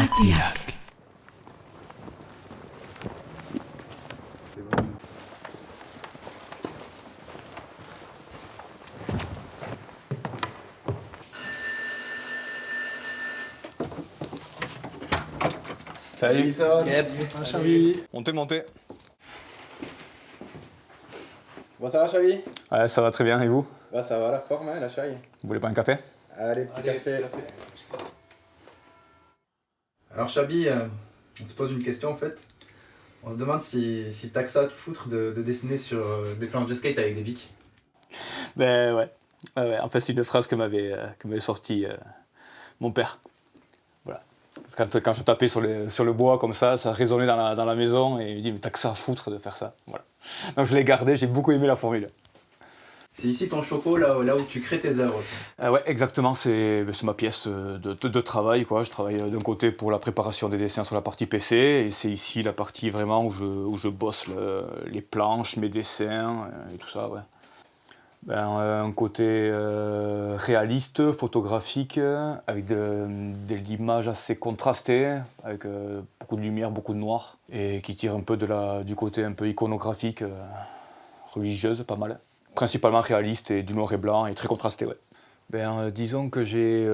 Artillac. Salut. Chavi. Montez. Bon, ça va, Chavi? Ouais, ça va très bien, et vous? Bah, ça va, la forme, hein, la Chavi. Vous voulez pas un café? Allez, petit café. Alors, Chabi, on se pose une question en fait. On se demande si t'as que ça à te foutre de dessiner sur des planches de skate avec des bics. Ben ouais. En fait, c'est une phrase que m'avait sorti mon père. Voilà. Parce que quand je tapais sur le bois comme ça résonnait dans la maison et il me dit mais t'as que ça à foutre de faire ça. Voilà. Donc je l'ai gardé, j'ai beaucoup aimé la formule. C'est ici ton choco, là où tu crées tes œuvres. Ouais, exactement, c'est ma pièce de travail, quoi. Je travaille d'un côté pour la préparation des dessins sur la partie PC, et c'est ici la partie vraiment où je bosse les planches, mes dessins et tout ça, ouais. Un côté réaliste, photographique, avec de l'image assez contrastée, avec beaucoup de lumière, beaucoup de noir, et qui tire un peu du côté un peu iconographique, religieuse, pas mal. Principalement réaliste et du noir et blanc et très contrasté, ouais. Disons que j'ai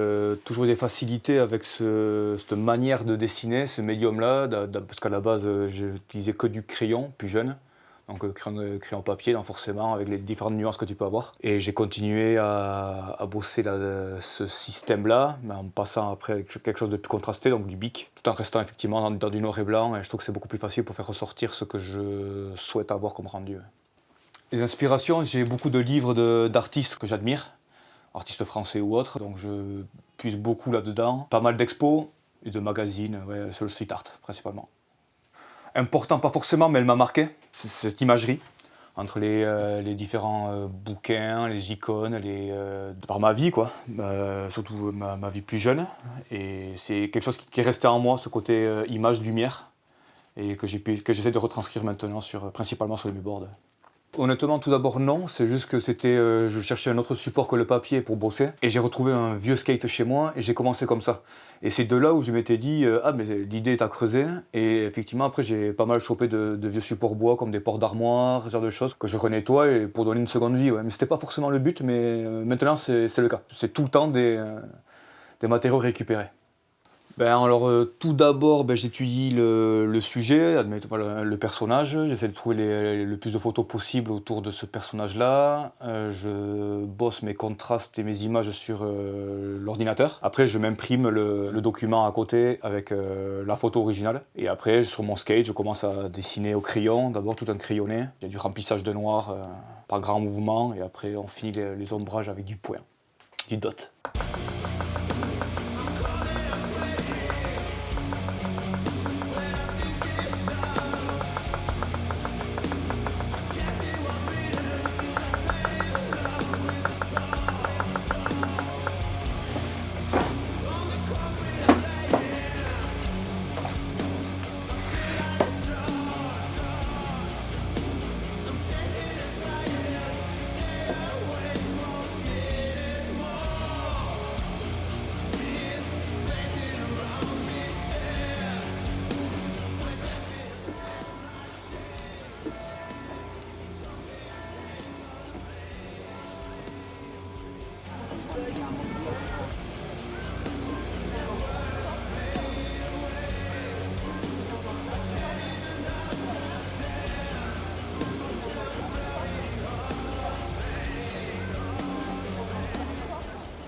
toujours des facilités avec cette manière de dessiner, ce médium-là, parce qu'à la base, j'utilisais que du crayon, plus jeune. Donc crayon papier, donc forcément, avec les différentes nuances que tu peux avoir. Et j'ai continué à bosser ce système-là, mais en passant après avec quelque chose de plus contrasté, donc du bic, tout en restant effectivement dans du noir et blanc. Et je trouve que c'est beaucoup plus facile pour faire ressortir ce que je souhaite avoir comme rendu. Les inspirations, j'ai beaucoup de livres d'artistes que j'admire, artistes français ou autres, donc je puise beaucoup là-dedans. Pas mal d'expos et de magazines, ouais, sur le street art principalement. Important, pas forcément, mais elle m'a marqué, cette imagerie, entre les différents bouquins, les icônes, par ma vie, quoi, surtout ma vie plus jeune. Et c'est quelque chose qui est resté en moi, ce côté image, lumière, et que j'essaie de retranscrire maintenant, principalement sur les boards. Honnêtement, tout d'abord non, c'est juste que je cherchais un autre support que le papier pour bosser, et j'ai retrouvé un vieux skate chez moi, et j'ai commencé comme ça. Et c'est de là où je m'étais dit, ah mais l'idée est à creuser, et effectivement après j'ai pas mal chopé de vieux supports bois, comme des ports d'armoire, ce genre de choses, que je renettoie pour donner une seconde vie, ouais. Mais c'était pas forcément le but, mais maintenant c'est le cas. C'est tout le temps des matériaux récupérés. Tout d'abord, j'étudie le sujet, admettons, voilà, le personnage. J'essaie de trouver le plus de photos possible autour de ce personnage-là. Je bosse mes contrastes et mes images sur l'ordinateur. Après, je m'imprime le document à côté avec la photo originale. Et après, sur mon skate, je commence à dessiner au crayon. D'abord, tout un crayonné. Il y a du remplissage de noir par grands mouvements. Et après, on finit les ombrages avec du point, du dot.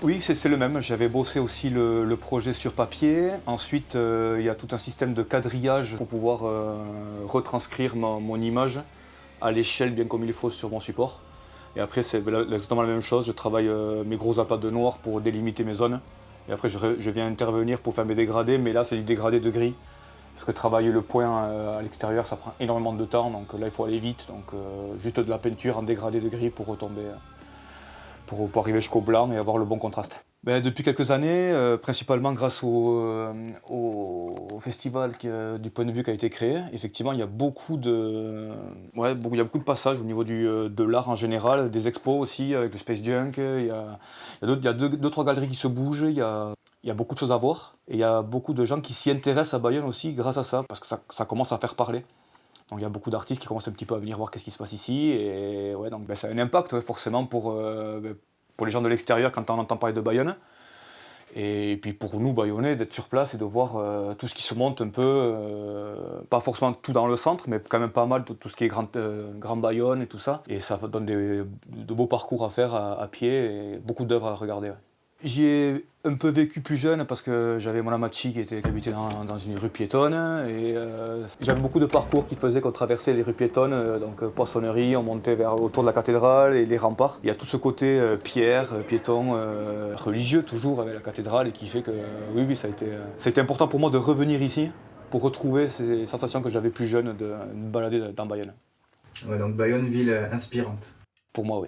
Oui, c'est le même. J'avais bossé aussi le projet sur papier. Ensuite, il y a tout un système de quadrillage pour pouvoir retranscrire mon image à l'échelle bien comme il faut sur mon support. Et après, c'est exactement la même chose. Je travaille mes gros appâts de noir pour délimiter mes zones. Et après, je viens intervenir pour faire mes dégradés, mais là, c'est du dégradé de gris. Parce que travailler le point à l'extérieur, ça prend énormément de temps. Donc là, il faut aller vite. Donc juste de la peinture en dégradé de gris pour retomber. Pour arriver jusqu'au blanc et avoir le bon contraste. Depuis quelques années, principalement grâce au festival du point de vue qui a été créé, effectivement il y a beaucoup de passages au niveau de l'art en général, des expos aussi avec le Space Junk, il y a deux, trois galeries qui se bougent, il y a Il y a beaucoup de choses à voir et il y a beaucoup de gens qui s'y intéressent à Bayonne aussi grâce à ça, parce que ça commence à faire parler. Donc il y a beaucoup d'artistes qui commencent un petit peu à venir voir qu'est-ce qui se passe ici et ouais, donc ça a un impact ouais, forcément pour les gens de l'extérieur quand on entend parler de Bayonne. Et puis pour nous, Bayonnais, d'être sur place et de voir tout ce qui se monte un peu, pas forcément tout dans le centre, mais quand même pas mal, tout ce qui est Grand Bayonne et tout ça. Et ça donne de beaux parcours à faire à pied et beaucoup d'œuvres à regarder. Ouais. J'y ai un peu vécu plus jeune parce que j'avais mon amachi qui habitait dans une rue piétonne et j'avais beaucoup de parcours qui faisaient qu'on traversait les rues piétonnes, donc poissonnerie, on montait autour de la cathédrale et les remparts. Il y a tout ce côté pierre, piéton, religieux toujours avec la cathédrale et qui fait que oui, ça a été important pour moi de revenir ici pour retrouver ces sensations que j'avais plus jeune de me balader dans Bayonne. Ouais, donc Bayonne, ville inspirante. Pour moi, oui.